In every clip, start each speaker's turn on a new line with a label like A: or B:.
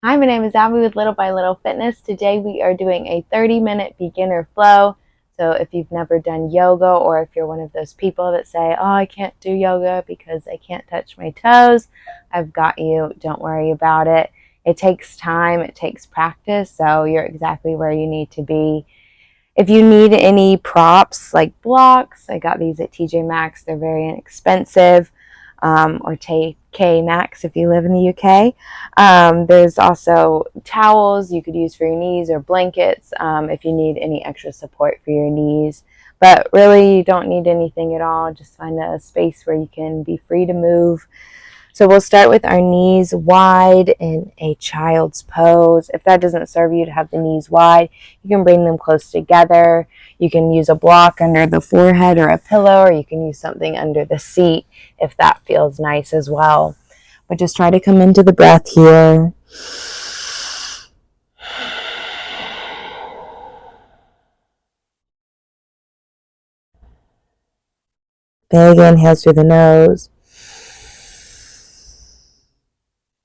A: Hi, my name is Abby with Little by Little Fitness. Today we are doing a 30-minute beginner flow. So if you've never done yoga, or if you're one of those people that say, oh, I can't do yoga because I can't touch my toes, I've got you. Don't worry about it. It takes time, it takes practice, so you're exactly where you need to be. If you need any props like blocks, I got these at TJ Maxx. They're very inexpensive, or TK Maxx if you live in the UK. There's also towels you could use for your knees, or blankets if you need any extra support for your knees. But really, you don't need anything at all. Just find a space where you can be free to move. So we'll start with our knees wide in a child's pose. If that doesn't serve you to have the knees wide, you can bring them close together. You can use a block under the forehead or a pillow, or you can use something under the seat if that feels nice as well. But just try to come into the breath here. Big inhales through the nose.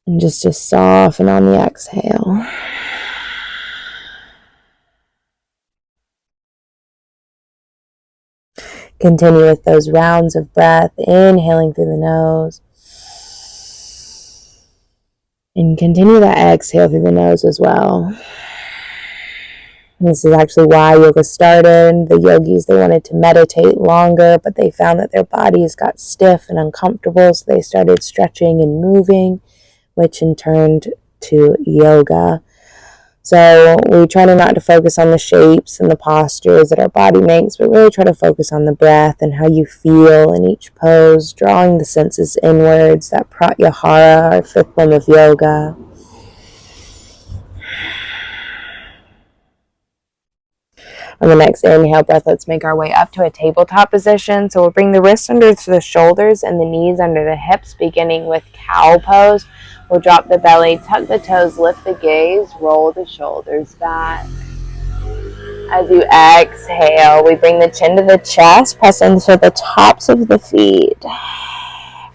A: And just to soften on the exhale. Continue with those rounds of breath, inhaling through the nose. And continue that exhale through the nose as well. This is actually why yoga started. The yogis, they wanted to meditate longer, but they found that their bodies got stiff and uncomfortable, so they started stretching and moving, which in turn to yoga. So we try to not to focus on the shapes and the postures that our body makes, but really try to focus on the breath and how you feel in each pose, drawing the senses inwards, that pratyahara, or fifth limb of yoga. On the next inhale breath, let's make our way up to a tabletop position. So we'll bring the wrists under the shoulders and the knees under the hips, beginning with cow pose. We'll drop the belly, tuck the toes, lift the gaze, roll the shoulders back. As you exhale, we bring the chin to the chest, press into the tops of the feet.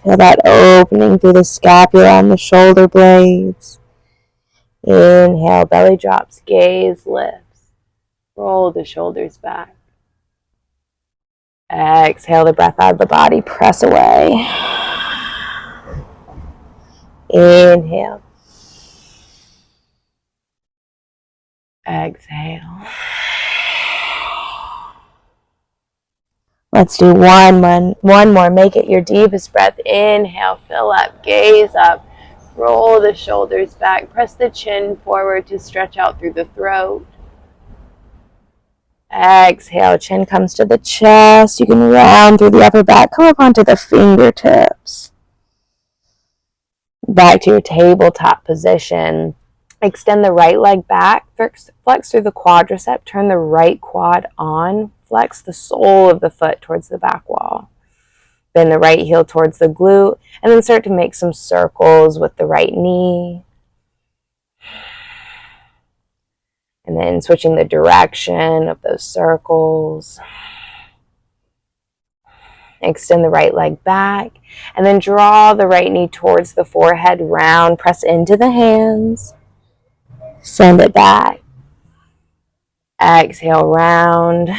A: Feel that opening through the scapula and the shoulder blades. Inhale, belly drops, gaze lifts. Roll the shoulders back. Exhale the breath out of the body, press away. Inhale. Exhale. Let's do one more. Make it your deepest breath. Inhale, fill up, gaze up. Roll the shoulders back. Press the chin forward to stretch out through the throat. Exhale, chin comes to the chest. You can round through the upper back. Come up onto the fingertips. Back to your tabletop position. Extend the right leg back. Flex through the quadricep. Turn the right quad on. Flex the sole of the foot towards the back wall. Bend the right heel towards the glute. And then start to make some circles with the right knee. And then switching the direction of those circles. Extend the right leg back. And then draw the right knee towards the forehead, round. Press into the hands. Send it back. Exhale, round.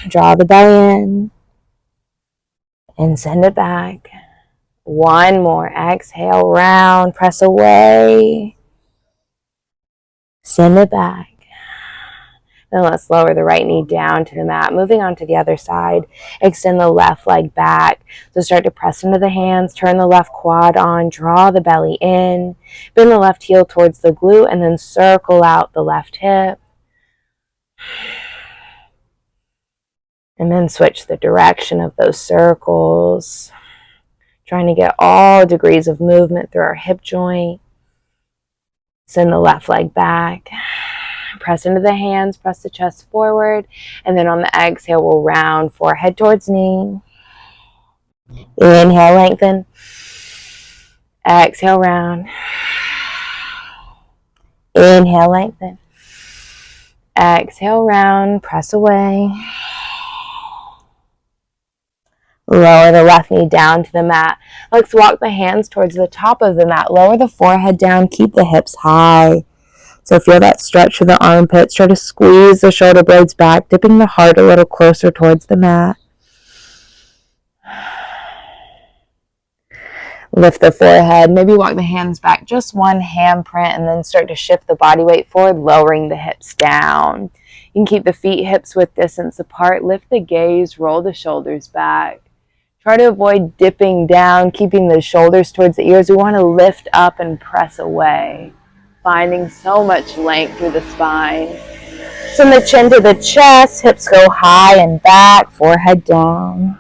A: Draw the belly in. And send it back. One more. Exhale, round. Press away. Send it back. Then let's lower the right knee down to the mat. Moving on to the other side. Extend the left leg back. So start to press into the hands. Turn the left quad on. Draw the belly in. Bend the left heel towards the glute. And then circle out the left hip. And then switch the direction of those circles. Trying to get all degrees of movement through our hip joint. Send the left leg back. Press into the hands, press the chest forward, and then on the exhale, we'll round forehead towards knee. Inhale, lengthen. Exhale, round. Inhale, lengthen. Exhale, round, press away. Lower the left knee down to the mat. Let's walk the hands towards the top of the mat. Lower the forehead down. Keep the hips high. So feel that stretch through the armpits. Try to squeeze the shoulder blades back, dipping the heart a little closer towards the mat. Lift the forehead. Maybe walk the hands back just one handprint and then start to shift the body weight forward, lowering the hips down. You can keep the feet hips width distance apart. Lift the gaze. Roll the shoulders back. Try to avoid dipping down, keeping the shoulders towards the ears. We want to lift up and press away, finding so much length through the spine. Send the chin to the chest, hips go high and back, forehead down.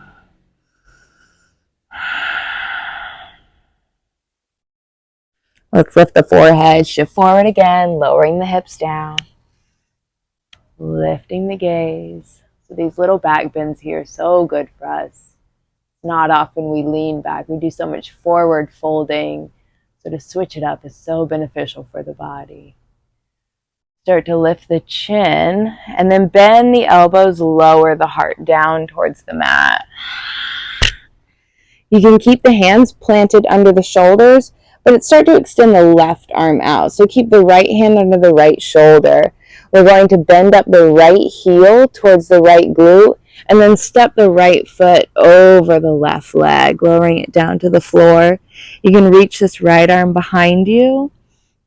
A: Let's lift the forehead, shift forward again, lowering the hips down. Lifting the gaze. So these little back bends here are so good for us. Not often we lean back. We do so much forward folding. So to switch it up is so beneficial for the body. Start to lift the chin and then bend the elbows, lower the heart down towards the mat. You can keep the hands planted under the shoulders, but start to extend the left arm out. So keep the right hand under the right shoulder. We're going to bend up the right heel towards the right glute and then step the right foot over the left leg, lowering it down to the floor. You can reach this right arm behind you.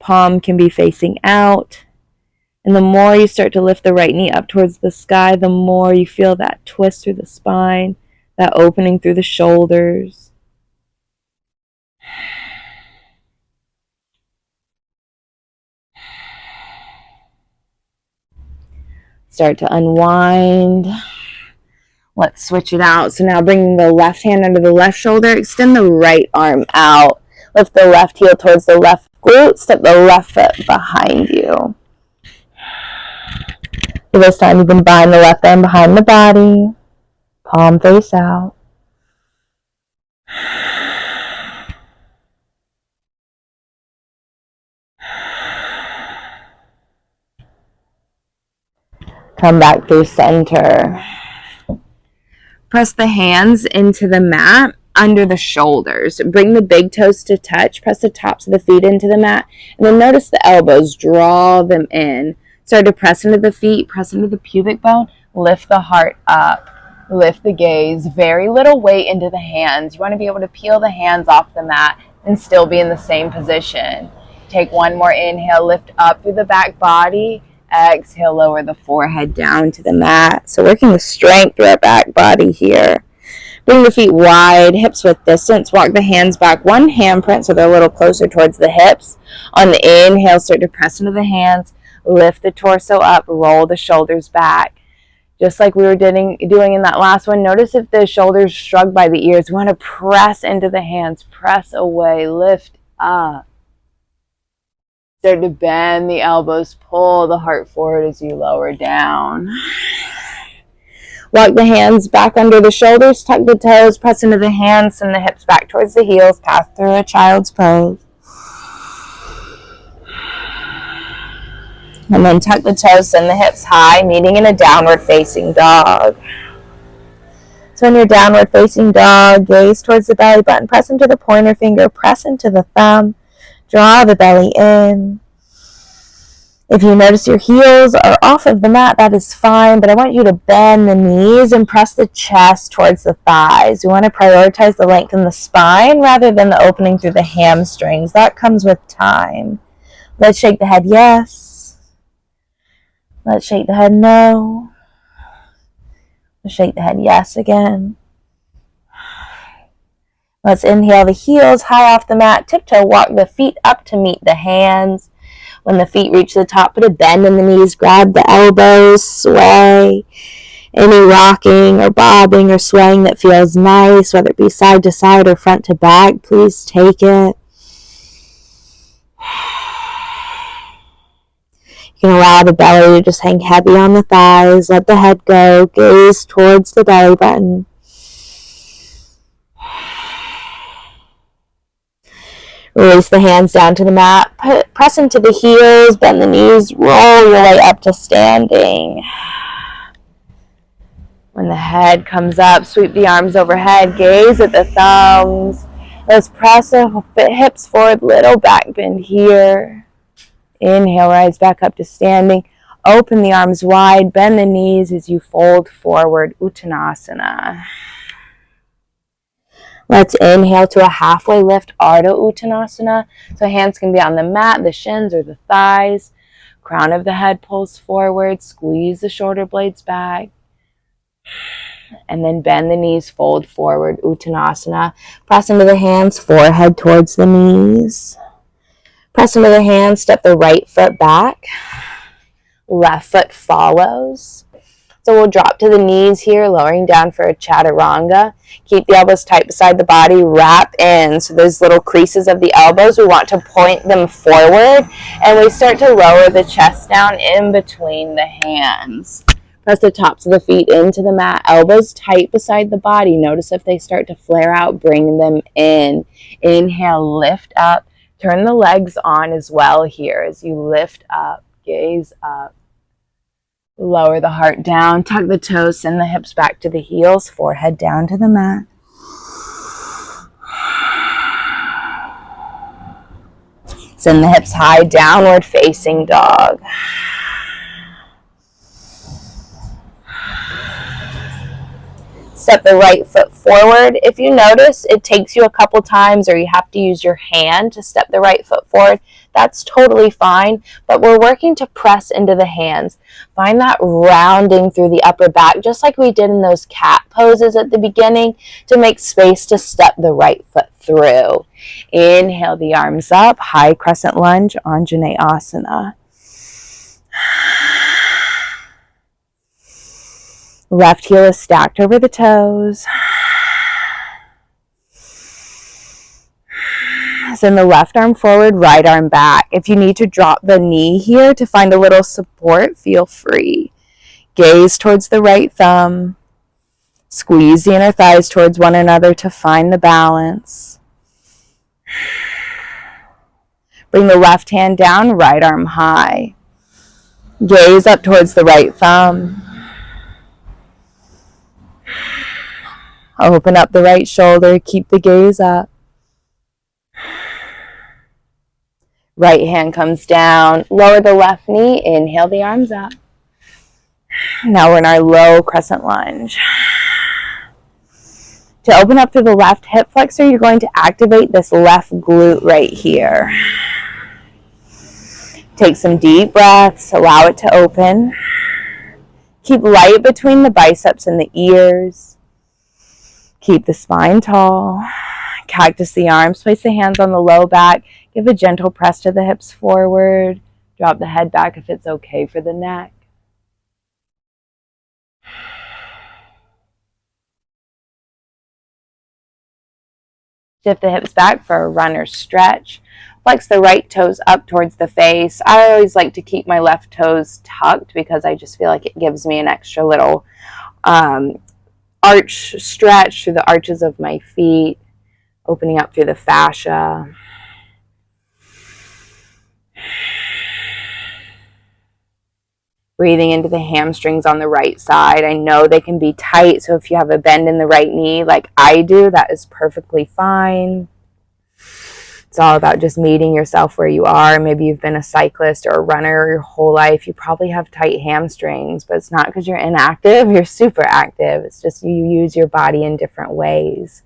A: Palm can be facing out. And the more you start to lift the right knee up towards the sky, the more you feel that twist through the spine, that opening through the shoulders. Start to unwind. Let's switch it out. So now bringing the left hand under the left shoulder, extend the right arm out. Lift the left heel towards the left glute, step the left foot behind you. For this time you can bind the left arm behind the body, palm face out. Come back through center. Press the hands into the mat under the shoulders. Bring the big toes to touch. Press the tops of the feet into the mat. And then notice the elbows. Draw them in. Start to press into the feet. Press into the pubic bone. Lift the heart up. Lift the gaze. Very little weight into the hands. You want to be able to peel the hands off the mat and still be in the same position. Take one more inhale. Lift up through the back body. Exhale, lower the forehead down to the mat. So working the strength through our back body here. Bring the feet wide, hips width distance. Walk the hands back one handprint so they're a little closer towards the hips. On the inhale, start to press into the hands. Lift the torso up, roll the shoulders back. Just like we were doing in that last one, notice if the shoulders shrug by the ears. We want to press into the hands, press away, lift up. Start to bend the elbows, pull the heart forward as you lower down. Walk the hands back under the shoulders, tuck the toes, press into the hands, send the hips back towards the heels, pass through a child's pose. And then tuck the toes, send the hips high, meeting in a downward facing dog. So in your downward facing dog, gaze towards the belly button, press into the pointer finger, press into the thumb. Draw the belly in. If you notice your heels are off of the mat, that is fine, but I want you to bend the knees and press the chest towards the thighs. We want to prioritize the length in the spine rather than the opening through the hamstrings. That comes with time. Let's shake the head yes. Let's shake the head no. Let's shake the head yes again. Let's inhale the heels high off the mat. Tiptoe walk the feet up to meet the hands. When the feet reach the top, put a bend in the knees. Grab the elbows, sway. Any rocking or bobbing or swaying that feels nice, whether it be side to side or front to back, please take it. You can allow the belly to just hang heavy on the thighs. Let the head go. Gaze towards the belly button. Release the hands down to the mat. Press into the heels. Bend the knees. Roll your way up to standing. When the head comes up, sweep the arms overhead, gaze at the thumbs. Let's press the hips forward, little back bend here. Inhale, rise back up to standing. Open the arms wide, bend the knees as you fold forward, Uttanasana. Let's inhale to a halfway lift, Ardha Uttanasana. So hands can be on the mat, the shins or the thighs. Crown of the head pulls forward, squeeze the shoulder blades back. And then bend the knees, fold forward, Uttanasana. Press into the hands, forehead towards the knees. Press into the hands, step the right foot back. Left foot follows. So we'll drop to the knees here, lowering down for a chaturanga. Keep the elbows tight beside the body, wrap in. So those little creases of the elbows, we want to point them forward. And we start to lower the chest down in between the hands. Press the tops of the feet into the mat, elbows tight beside the body. Notice if they start to flare out, bring them in. Inhale, lift up. Turn the legs on as well here as you lift up, gaze up. Lower the heart down, tuck the toes, send the hips back to the heels, forehead down to the mat. Send the hips high, downward facing dog. Step the right foot forward. If you notice it takes you a couple times or you have to use your hand to step the right foot forward, that's totally fine, but we're working to press into the hands. Find that rounding through the upper back, just like we did in those cat poses at the beginning, to make space to step the right foot through. Inhale the arms up, high crescent lunge, Anjaneyasana. Left heel is stacked over the toes. Send the left arm forward, right arm back. If you need to drop the knee here to find a little support, feel free. Gaze towards the right thumb. Squeeze the inner thighs towards one another to find the balance. Bring the left hand down, right arm high. Gaze up towards the right thumb. Open up the right shoulder, keep the gaze up. Right hand comes down, lower the left knee, inhale the arms up. Now we're in our low crescent lunge. To open up through the left hip flexor, you're going to activate this left glute right here. Take some deep breaths, allow it to open. Keep light between the biceps and the ears. Keep the spine tall. Cactus the arms, place the hands on the low back. Give a gentle press to the hips forward. Drop the head back if it's okay for the neck. Shift the hips back for a runner stretch. Flex the right toes up towards the face. I always like to keep my left toes tucked because I just feel like it gives me an extra little arch stretch through the arches of my feet, opening up through the fascia. Breathing into the hamstrings on the right side. I know they can be tight, so if you have a bend in the right knee like I do, that is perfectly fine. It's all about just meeting yourself where you are. Maybe you've been a cyclist or a runner your whole life. You probably have tight hamstrings, but it's not because you're inactive. You're super active. It's just you use your body in different ways.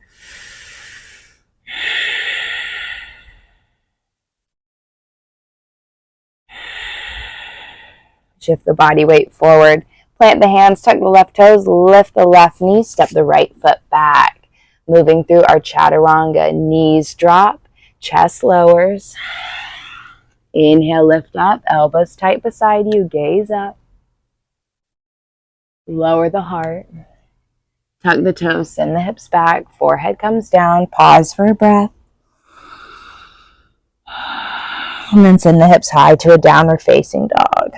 A: Shift the body weight forward. Plant the hands, tuck the left toes, lift the left knee, step the right foot back. Moving through our chaturanga. Knees drop, chest lowers. Inhale, lift up, elbows tight beside you, gaze up. Lower the heart. Tuck the toes, send the hips back, forehead comes down, pause for a breath. And then send the hips high to a downward facing dog.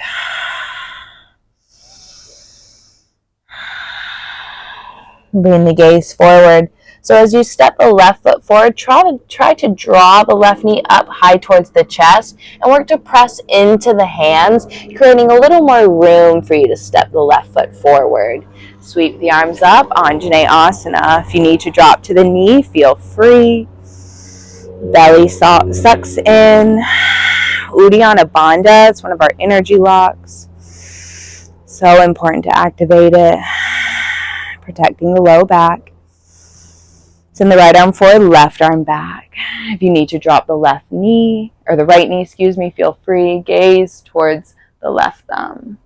A: Bring the gaze forward. So as you step the left foot forward, try to draw the left knee up high towards the chest and work to press into the hands, creating a little more room for you to step the left foot forward. Sweep the arms up, Anjaneyasana. If you need to drop to the knee, feel free. Belly sucks in. Uddiyana Bandha, it's one of our energy locks. So important to activate it. Protecting the low back. Send the right arm forward, left arm back. If you need to drop the left knee, or the right knee, excuse me, feel free. Gaze towards the left thumb.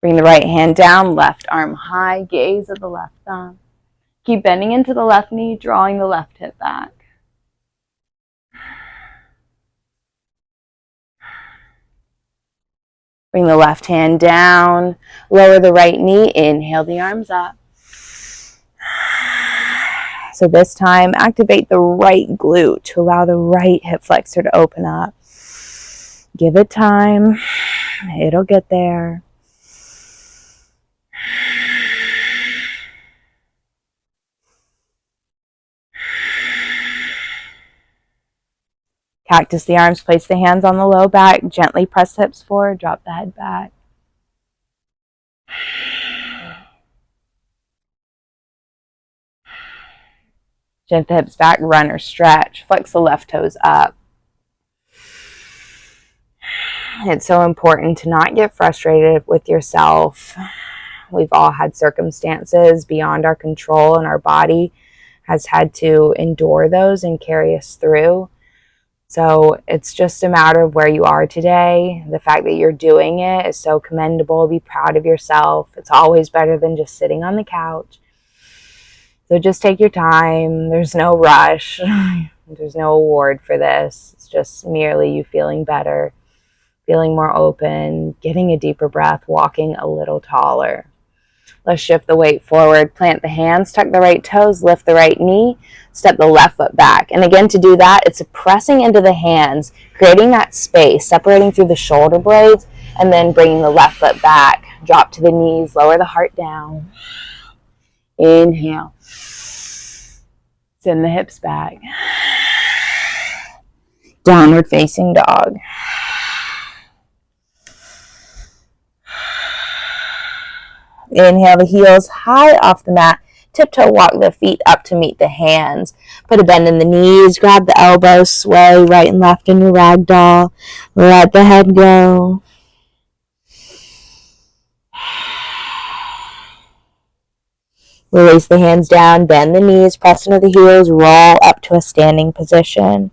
A: Bring the right hand down, left arm high, gaze at the left thumb. Keep bending into the left knee, drawing the left hip back. Bring the left hand down, lower the right knee, inhale the arms up. So this time, activate the right glute to allow the right hip flexor to open up. Give it time. It'll get there. Cactus the arms, place the hands on the low back, gently press hips forward, drop the head back. Gent the hips back, run or stretch. Flex the left toes up. It's so important to not get frustrated with yourself. We've all had circumstances beyond our control, and our body has had to endure those and carry us through. So it's just a matter of where you are today. The fact that you're doing it is so commendable. Be proud of yourself. It's always better than just sitting on the couch. So just take your time. There's no rush. There's no award for this. It's just merely you feeling better, feeling more open, getting a deeper breath, walking a little taller. Let's shift the weight forward. Plant the hands, tuck the right toes, lift the right knee, step the left foot back. And again, to do that, it's pressing into the hands, creating that space, separating through the shoulder blades, and then bringing the left foot back. Drop to the knees, lower the heart down. Inhale. Send the hips back. Downward facing dog. Inhale the heels high off the mat. Tiptoe walk the feet up to meet the hands. Put a bend in the knees. Grab the elbows. Sway right and left in your ragdoll. Let the head go. Release the hands down. Bend the knees. Press into the heels. Roll up to a standing position.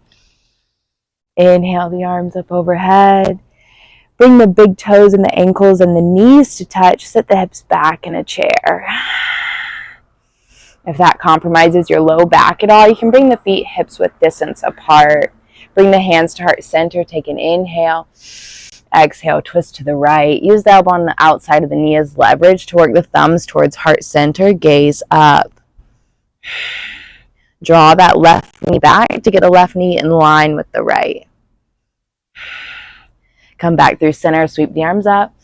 A: Inhale the arms up overhead. Bring the big toes and the ankles and the knees to touch. Sit the hips back in a chair. If that compromises your low back at all, you can bring the feet hips width distance apart. Bring the hands to heart center. Take an inhale. Exhale, twist to the right. Use the elbow on the outside of the knee as leverage to work the thumbs towards heart center. Gaze up. Draw that left knee back to get the left knee in line with the right. Come back through center, sweep the arms up.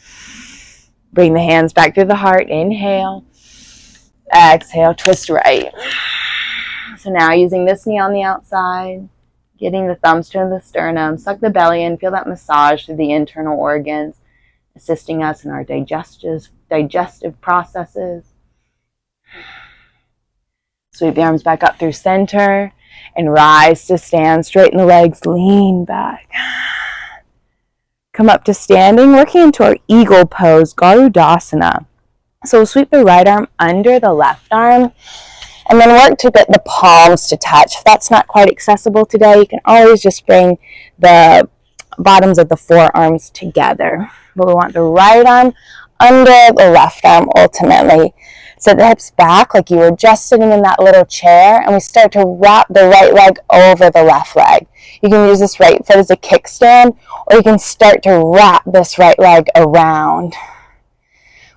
A: Bring the hands back through the heart. Inhale. Exhale, twist right. So now using this knee on the outside, getting the thumbs to the sternum, suck the belly in, feel that massage through the internal organs, assisting us in our digestive processes. Sweep the arms back up through center and rise to stand. Straighten the legs, lean back. Come up to standing, working into our eagle pose, Garudasana. So we'll sweep the right arm under the left arm and then work to get the palms to touch. If that's not quite accessible today, you can always just bring the bottoms of the forearms together. But we want the right arm under the left arm ultimately. Set the hips back like you were just sitting in that little chair, and we start to wrap the right leg over the left leg. You can use this right foot as a kickstand, or you can start to wrap this right leg around.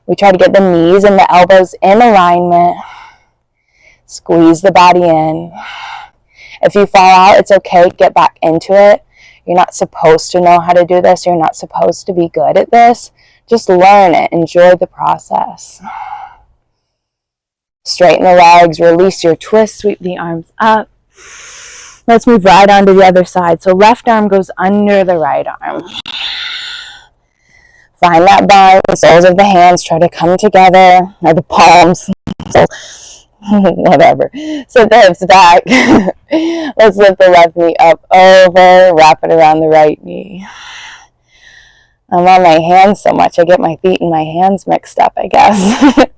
A: We try to get the knees and the elbows in alignment. Squeeze the body in. If you fall out, it's okay. Get back into it. You're not supposed to know how to do this. You're not supposed to be good at this. Just learn it. Enjoy the process. Straighten the legs, release your twist, sweep the arms up. Let's move right on to the other side. So left arm goes under the right arm. Find that bind, the soles of the hands try to come together, or the palms, whatever. Sit the hips back. Let's lift the left knee up over, wrap it around the right knee. I'm on my hands so much, I get my feet and my hands mixed up, I guess.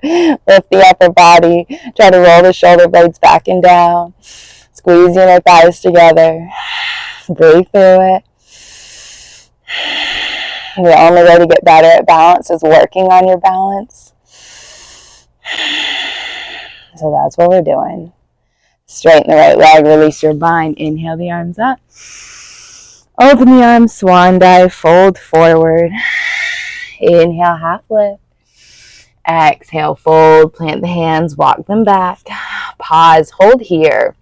A: Lift the upper body, try to roll the shoulder blades back and down. Squeeze your inner thighs together. Breathe through it. The only way to get better at balance is working on your balance. So that's what we're doing. Straighten the right leg, release your bind. Inhale the arms up. Open the arms, swan dive, fold forward. Inhale, half lift. Exhale, fold, plant the hands, walk them back. Pause, hold here.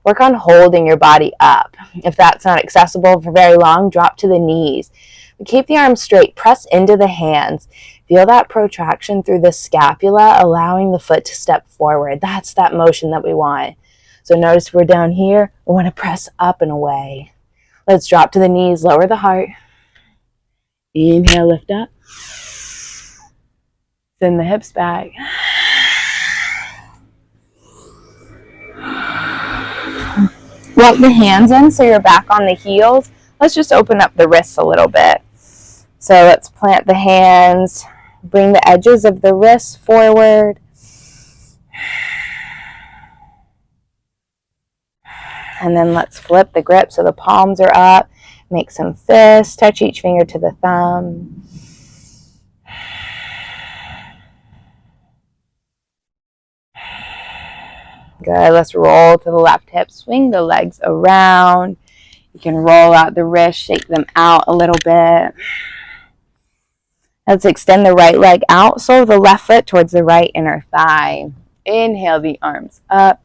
A: Work on holding your body up. If that's not accessible for very long, drop to the knees. Keep the arms straight, press into the hands. Feel that protraction through the scapula, allowing the foot to step forward. That's that motion that we want. So notice we're down here, we want to press up and away. Let's drop to the knees, lower the heart. Inhale, lift up. Send the hips back. Walk the hands in so you're back on the heels. Let's just open up the wrists a little bit. So let's plant the hands, bring the edges of the wrists forward. And then let's flip the grip so the palms are up. Make some fists, touch each finger to the thumb. Good, let's roll to the left hip, swing the legs around. You can roll out the wrists, shake them out a little bit. Let's extend the right leg out, sole the left foot towards the right inner thigh. Inhale the arms up.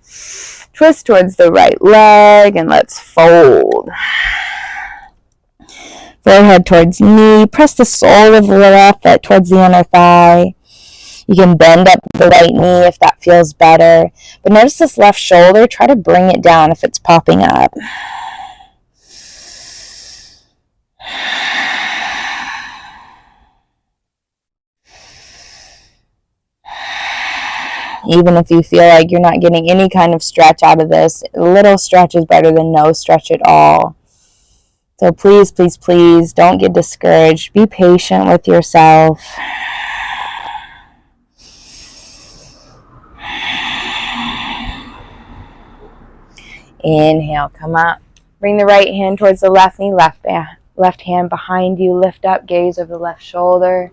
A: Twist towards the right leg and let's fold. Forehead towards knee. Press the sole of the left foot towards the inner thigh. You can bend up the right knee if that feels better. But notice this left shoulder. Try to bring it down if it's popping up. Even if you feel like you're not getting any kind of stretch out of this, a little stretch is better than no stretch at all. So please, please, please don't get discouraged. Be patient with yourself. Inhale, come up. Bring the right hand towards the left knee, left hand behind you. Lift up, gaze over the left shoulder.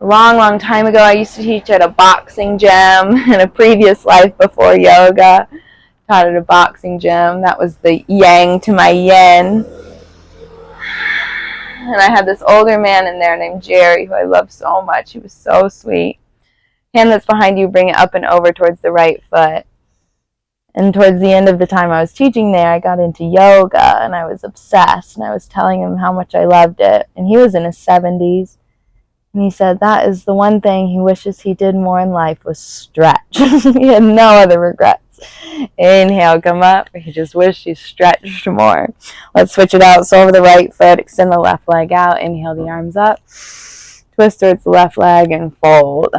A: A long, long time ago, I used to teach at a boxing gym in a previous life before yoga. Taught at a boxing gym. That was the yang to my yin. And I had this older man in there named Jerry, who I love so much. He was so sweet. Hand that's behind you, bring it up and over towards the right foot. And towards the end of the time I was teaching there, I got into yoga, and I was obsessed. And I was telling him how much I loved it. And he was in his 70s. And he said that is the one thing he wishes he did more in life was stretch. He had no other regrets. Inhale, come up. He just wished he stretched more. Let's switch it out. So over the right foot, extend the left leg out. Inhale the arms up. Twist towards the left leg and fold.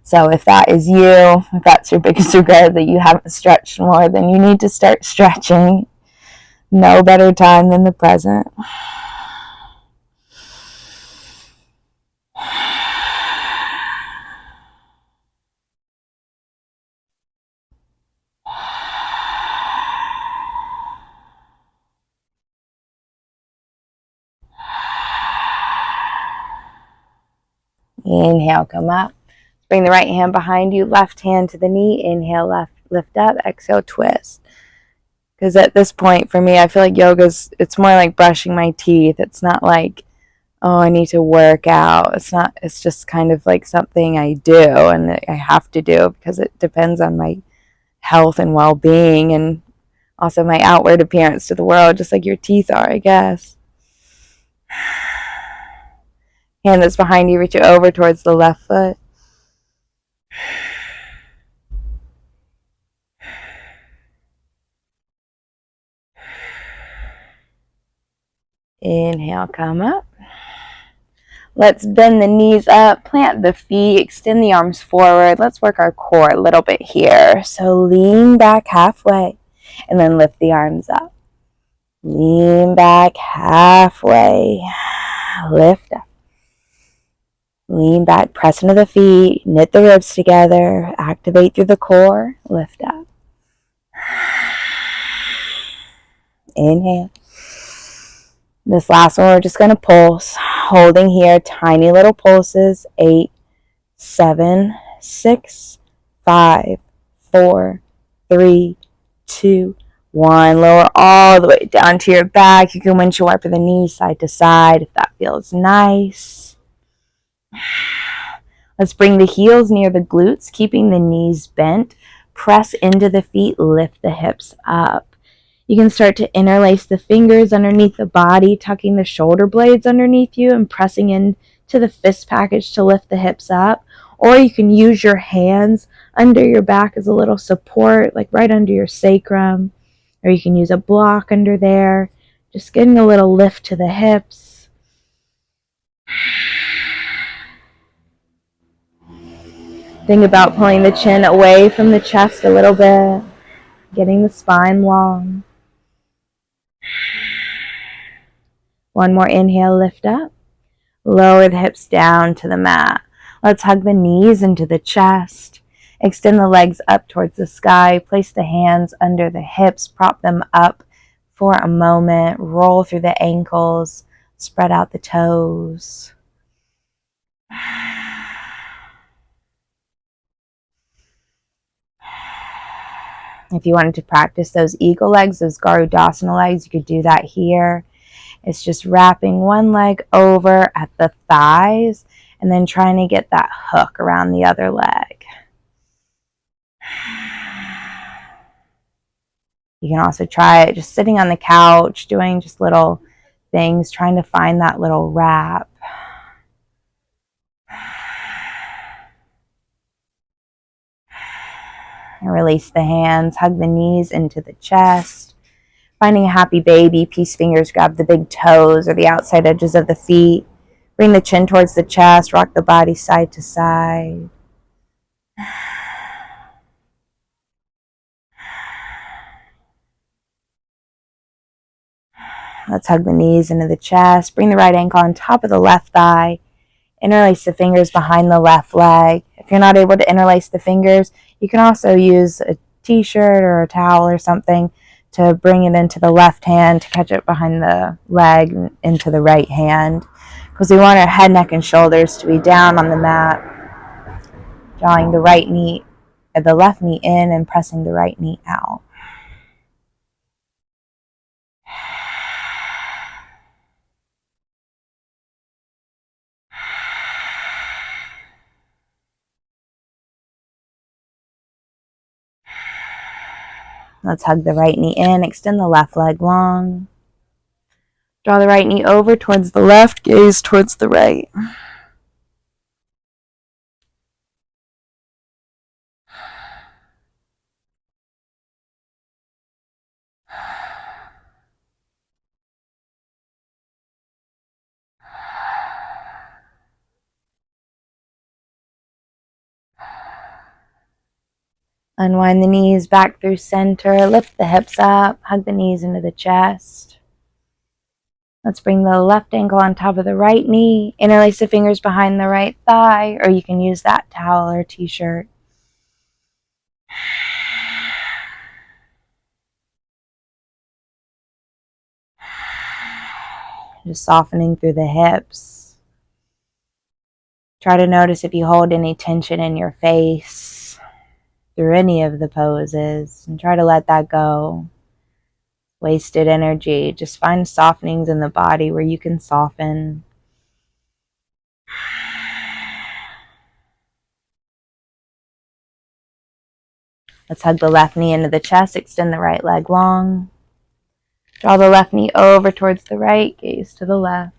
A: So if that is you, if that's your biggest regret that you haven't stretched more, then you need to start stretching. No better time than the present. Inhale, come up. Bring the right hand behind you, left hand to the knee. Inhale, left, lift up. Exhale, twist. Because at this point, for me, I feel like it's more like brushing my teeth. It's not like, oh, I need to work out. It's just kind of like something I do and I have to do because it depends on my health and well-being and also my outward appearance to the world, just like your teeth are, I guess. Hand that's behind you, reach it over towards the left foot. Inhale, come up. Let's bend the knees up, plant the feet, extend the arms forward. Let's work our core a little bit here. So lean back halfway and then lift the arms up. Lean back halfway, lift up. Lean back, press into the feet, knit the ribs together, activate through the core, lift up. Inhale. This last one, we're just going to pulse, holding here, tiny little pulses. 8, 7, 6, 5, 4, 3, 2, 1. Lower all the way down to your back. You can windshield wiper the knees side to side if that feels nice. Let's bring the heels near the glutes, keeping the knees bent. Press into the feet, lift the hips up. You can start to interlace the fingers underneath the body, tucking the shoulder blades underneath you and pressing into the fist package to lift the hips up. Or you can use your hands under your back as a little support, like right under your sacrum. Or you can use a block under there, just getting a little lift to the hips. Think about pulling the chin away from the chest a little bit, getting the spine long. One more inhale, lift up. Lower the hips down to the mat. Let's hug the knees into the chest. Extend the legs up towards the sky. Place the hands under the hips. Prop them up for a moment. Roll through the ankles. Spread out the toes. If you wanted to practice those eagle legs, those Garudasana legs, you could do that here. It's just wrapping one leg over at the thighs and then trying to get that hook around the other leg. You can also try it just sitting on the couch, doing just little things, trying to find that little wrap. And release the hands, hug the knees into the chest. Finding a happy baby, peace fingers, grab the big toes or the outside edges of the feet. Bring the chin towards the chest, rock the body side to side. Let's hug the knees into the chest. Bring the right ankle on top of the left thigh. Interlace the fingers behind the left leg. If you're not able to interlace the fingers, you can also use a t-shirt or a towel or something to bring it into the left hand to catch it behind the leg and into the right hand. Because we want our head, neck, and shoulders to be down on the mat. Drawing the left knee in and pressing the right knee out. Let's hug the right knee in, extend the left leg long. Draw the right knee over towards the left, gaze towards the right. Unwind the knees back through center, lift the hips up, hug the knees into the chest. Let's bring the left ankle on top of the right knee, interlace the fingers behind the right thigh, or you can use that towel or t-shirt. Just softening through the hips. Try to notice if you hold any tension in your face through any of the poses, and try to let that go. Wasted energy. Just find softenings in the body where you can soften. Let's hug the left knee into the chest, extend the right leg long. Draw the left knee over towards the right, gaze to the left.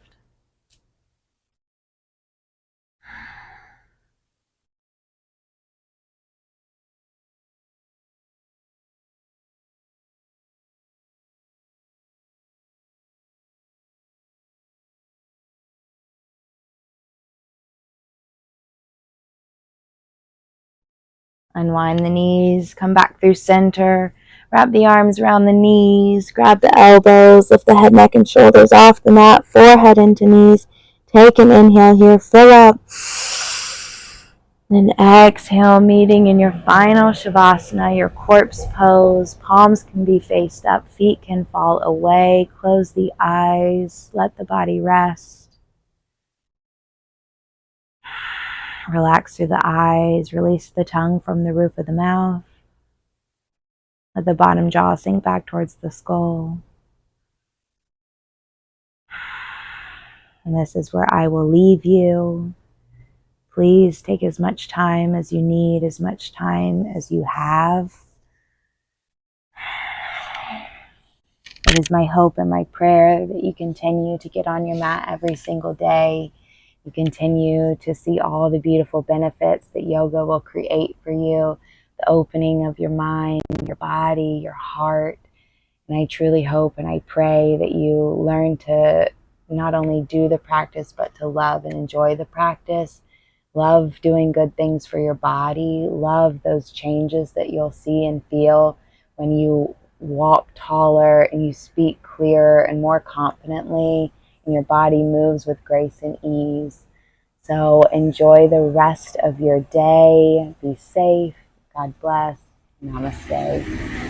A: Unwind the knees, come back through center, wrap the arms around the knees, grab the elbows, lift the head, neck, and shoulders off the mat, forehead into knees. Take an inhale here, fill up. And exhale, meeting in your final shavasana, your corpse pose. Palms can be faced up, feet can fall away. Close the eyes, let the body rest. Relax through the eyes, release the tongue from the roof of the mouth. Let the bottom jaw sink back towards the skull. And this is where I will leave you. Please take as much time as you need, as much time as you have. It is my hope and my prayer that you continue to get on your mat every single day. You continue to see all the beautiful benefits that yoga will create for you, the opening of your mind, your body, your heart. And I truly hope and I pray that you learn to not only do the practice, but to love and enjoy the practice. Love doing good things for your body. Love those changes that you'll see and feel when you walk taller and you speak clearer and more confidently, and your body moves with grace and ease. So enjoy the rest of your day. Be safe. God bless. Namaste.